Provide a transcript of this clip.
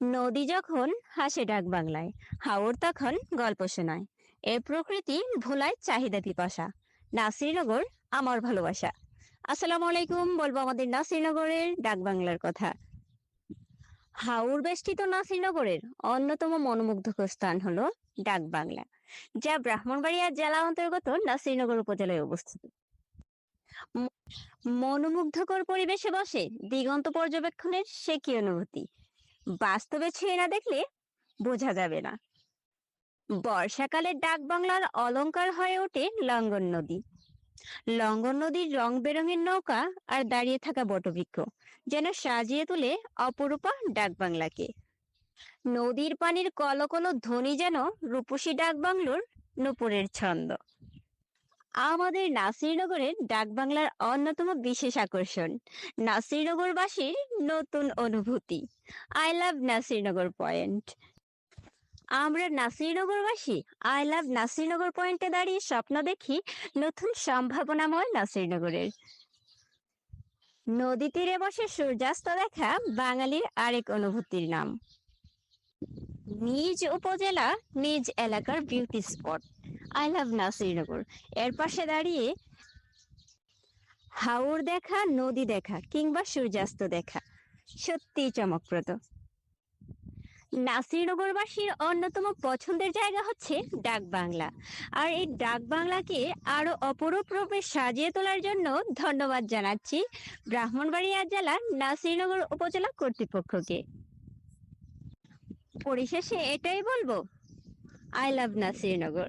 নদী যখন হাসে ডাক বাংলায়, হাওর তখন গল্প শোনায়। এ প্রকৃতি ভোলায় চাহিদা পিপাসা। নাসিরনগর আমার ভালোবাসা। আসসালামু আলাইকুম, বলবো আমাদের নাসিরনগরের ডাক বাংলার কথা। হাওর বেষ্টিত নাসিরনগরের অন্যতম মনোমুগ্ধকর স্থান হলো ডাক বাংলা, যা ব্রাহ্মণবাড়িয়া জেলা অন্তর্গত নাসিরনগর উপজেলায় অবস্থিত। ম- মনোমুগ্ধকর পরিবেশে বসে দিগন্ত পর্যবেক্ষণের সে কি অনুভূতি, বাস্তবে ছুঁয়ে না দেখলে বোঝা যাবে না। বর্ষাকালে ডাক বাংলার অলংকার হয়ে ওঠে লঙ্গন নদী। লঙ্গন নদীর রং বেরঙের নৌকা আর দাঁড়িয়ে থাকা বটবৃক্ষ যেন সাজিয়ে তোলে অপরূপা ডাক বাংলাকে। নদীর পানির কলকল ধ্বনি যেন রূপসী ডাক বাংলোর নূপুরের ছন্দ। আমাদের নাসিরনগরের ডাক বাংলার অন্যতম বিশেষ আকর্ষণ নাসিরনগরবাসীর নতুন অনুভূতি। I love Nasirnagar point. আমরা নাসিরনগরবাসী আই লাভ নাসিরনগর পয়েন্টে দাঁড়িয়ে স্বপ্ন দেখি নতুন সম্ভাবনাময় নাসিরনগরের। নদী তীরে বসে সূর্যাস্ত দেখা বাঙালির আরেক অনুভূতির নাম। নিজ উপজেলা, নিজ এলাকার beauty spot I love Nasirnagar এর পাশে দাঁড়িয়ে হাওর দেখা, নদী দেখা কিংবা সূর্যাস্ত দেখা সত্যিই চমকপ্রদ। নাসিরনগরবাসীর অন্যতম পছন্দের জায়গা হচ্ছে ডাক বাংলা। আর এই ডাক বাংলাকে আরো অপরূপ রূপে সাজিয়ে তোলার জন্য ধন্যবাদ জানাচ্ছি ব্রাহ্মণবাড়িয়া জেলার নাসিরনগর উপজেলা কর্তৃপক্ষকে। পরিশেষে এটাই বলবো, আই লাভ নাসিরনগর।